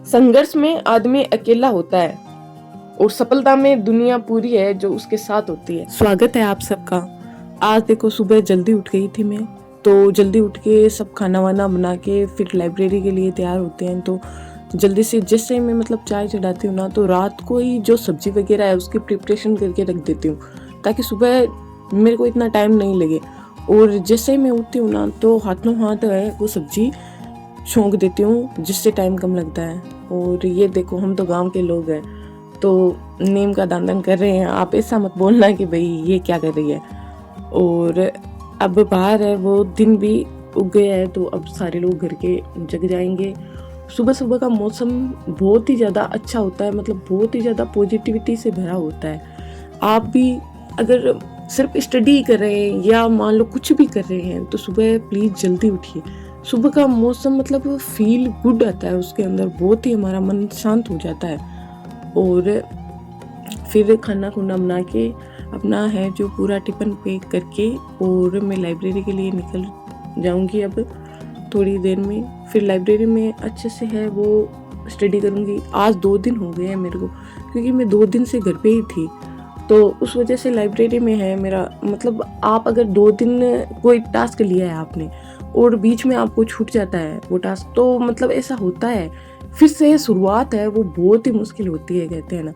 संघर्ष में आदमी अकेला होता है और सफलता में दुनिया पूरी है जो उसके साथ होती है। स्वागत है आप सबका। आज देखो सुबह जल्दी उठ गई थी मैं, तो जल्दी उठ के सब खाना वाना बना के फिर लाइब्रेरी के लिए तैयार होते हैं। तो जल्दी से जैसे मैं चाय चढ़ाती हूँ ना, तो रात को ही जो सब्जी वगैरह है उसकी प्रिपरेशन करके रख देती हूँ ताकि सुबह मेरे को इतना टाइम नहीं लगे। और जैसे मैं उठती हूँ ना, तो हाथों हाथ है वो सब्जी छोंक देती हूँ जिससे टाइम कम लगता है। और ये देखो, हम तो गांव के लोग हैं तो नीम का दान कर रहे हैं। आप ऐसा मत बोलना कि भाई ये क्या कर रही है। और अब बाहर है, वो दिन भी उग गया है, तो अब सारे लोग घर के जग जाएंगे। सुबह सुबह का मौसम बहुत ही ज़्यादा अच्छा होता है, बहुत ही ज़्यादा पॉजिटिविटी से भरा होता है। आप भी अगर सिर्फ स्टडी कर रहे हैं या मान लो कुछ भी कर रहे हैं तो सुबह प्लीज़ जल्दी उठिए। सुबह का मौसम फील गुड आता है, उसके अंदर बहुत ही हमारा मन शांत हो जाता है। और फिर खाना खुना बना के अपना है जो पूरा टिफिन पैक करके और मैं लाइब्रेरी के लिए निकल जाऊंगी अब थोड़ी देर में। फिर लाइब्रेरी में अच्छे से है वो स्टडी करूंगी। आज 2 दिन हो गए हैं मेरे को, क्योंकि मैं 2 दिन से घर पे ही थी, तो उस वजह से लाइब्रेरी में है मेरा। आप अगर 2 दिन कोई टास्क लिया है आपने और बीच में आपको छूट जाता है वो टास्क, तो ऐसा होता है, फिर से शुरुआत है वो बहुत ही मुश्किल होती है, कहते हैं ना।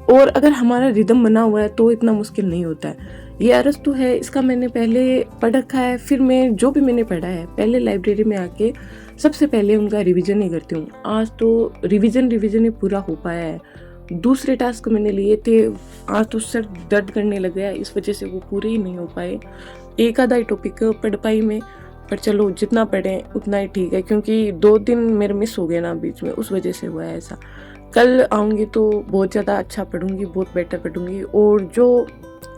और अगर हमारा रिदम बना हुआ है तो इतना मुश्किल नहीं होता है। ये अरस्तु है, इसका मैंने पहले पढ़ रखा है। फिर मैं जो भी मैंने पढ़ा है पहले लाइब्रेरी में आके सबसे पहले उनका रिवीजन ही करती हूँ। आज तो रिवीजन ही पूरा हो पाया है। दूसरे टास्क मैंने लिए थे, आज तो सर दर्द करने लग गया, इस वजह से वो पूरे ही नहीं हो पाए। एक आधा ही टॉपिक पढ़ पाई मैं, पर चलो जितना पढ़ें उतना ही ठीक है, क्योंकि 2 दिन मेरे मिस हो गए ना बीच में, उस वजह से हुआ है ऐसा। कल आऊँगी तो बहुत ज़्यादा अच्छा पढ़ूंगी, बहुत बेटर पढ़ूंगी। और जो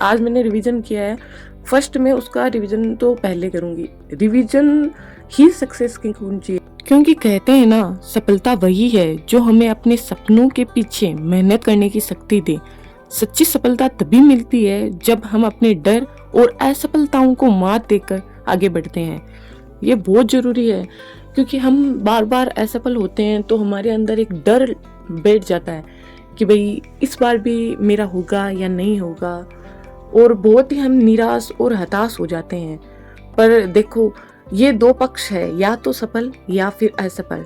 आज मैंने रिवीजन किया है फर्स्ट में, उसका रिवीजन तो पहले करूँगी। रिवीजन ही सक्सेस की कुंजी है, क्योंकि कहते हैं ना, सफलता वही है जो हमें अपने सपनों के पीछे मेहनत करने की शक्ति दे। सच्ची सफलता तभी मिलती है जब हम अपने डर और असफलताओं को मात देकर आगे बढ़ते हैं। ये बहुत जरूरी है, क्योंकि हम बार बार असफल होते हैं तो हमारे अंदर एक डर बैठ जाता है कि भाई इस बार भी मेरा होगा या नहीं होगा, और बहुत ही हम निराश और हताश हो जाते हैं। पर देखो, ये 2 पक्ष है, या तो सफल या फिर असफल।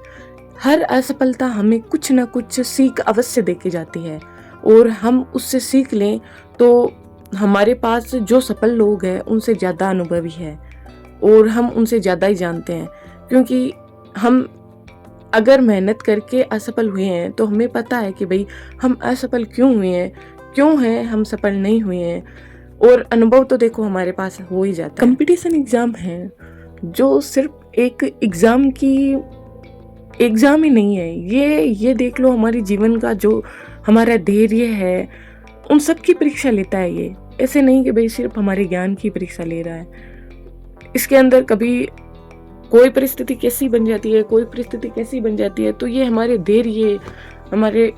हर असफलता हमें कुछ ना कुछ सीख अवश्य देके जाती है, और हम उससे सीख लें तो हमारे पास जो सफल लोग हैं उनसे ज़्यादा अनुभवी है और हम उनसे ज़्यादा ही जानते हैं। क्योंकि हम अगर मेहनत करके असफल हुए हैं तो हमें पता है कि भाई हम असफल क्यों हुए हैं, क्यों हैं हम सफल नहीं हुए हैं, और अनुभव तो देखो हमारे पास हो ही जाता है। कंपटीशन एग्ज़ाम है जो सिर्फ एक एग्ज़ाम ही नहीं है, ये देख लो हमारे जीवन का जो हमारा धैर्य है उन सब की परीक्षा लेता है। ये ऐसे नहीं कि भाई सिर्फ हमारे ज्ञान की परीक्षा ले रहा है। इसके अंदर कभी कोई परिस्थिति कैसी बन जाती है, तो ये हमारे धैर्य, हमारे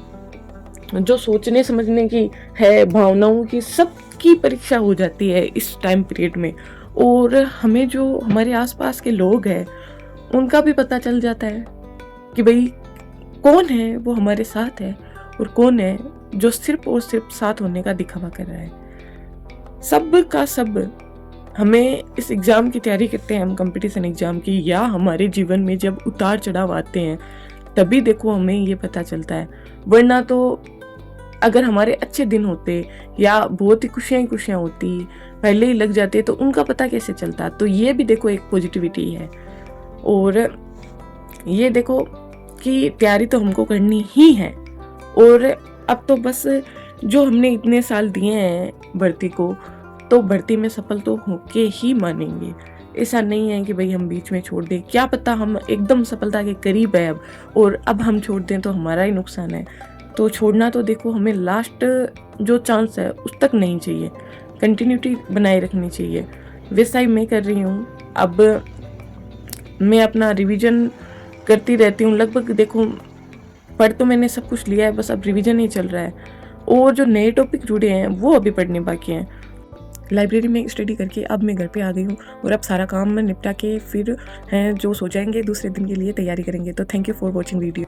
जो सोचने समझने की है, भावनाओं की, सबकी परीक्षा हो जाती है इस टाइम पीरियड में। और हमें जो हमारे आसपास के लोग हैं उनका भी पता चल जाता है कि भाई कौन है वो हमारे साथ है और कौन है जो सिर्फ और सिर्फ साथ होने का दिखावा कर रहा है। सब का सब हमें इस एग्ज़ाम की तैयारी करते हैं हम, कंपटीशन एग्ज़ाम की, या हमारे जीवन में जब उतार चढ़ाव आते हैं तभी देखो हमें ये पता चलता है। वरना तो अगर हमारे अच्छे दिन होते या बहुत ही खुशियाँ होती, पहले ही लग जाते, तो उनका पता कैसे चलता। तो ये भी देखो एक पॉजिटिविटी है। और ये देखो कि तैयारी तो हमको करनी ही है, और अब तो बस जो हमने इतने साल दिए हैं भर्ती को, तो भर्ती में सफल तो होके ही मानेंगे। ऐसा नहीं है कि भाई हम बीच में छोड़ दें। क्या पता हम एकदम सफलता के करीब है अब हम छोड़ दें तो हमारा ही नुकसान है। तो छोड़ना तो देखो हमें लास्ट जो चांस है उस तक नहीं चाहिए, कंटिन्यूटी बनाए रखनी चाहिए। वैसा ही मैं कर रही हूँ। अब मैं अपना रिवीजन करती रहती हूँ। लगभग देखो पढ़ तो मैंने सब कुछ लिया है, बस अब रिवीजन ही चल रहा है, और जो नए टॉपिक जुड़े हैं वो अभी पढ़ने बाकी हैं। लाइब्रेरी में स्टडी करके अब मैं घर पे आ गई हूँ, और अब सारा काम निपटा के फिर हैं जो सो जाएंगे, दूसरे दिन के लिए तैयारी करेंगे। तो thank you for watching video.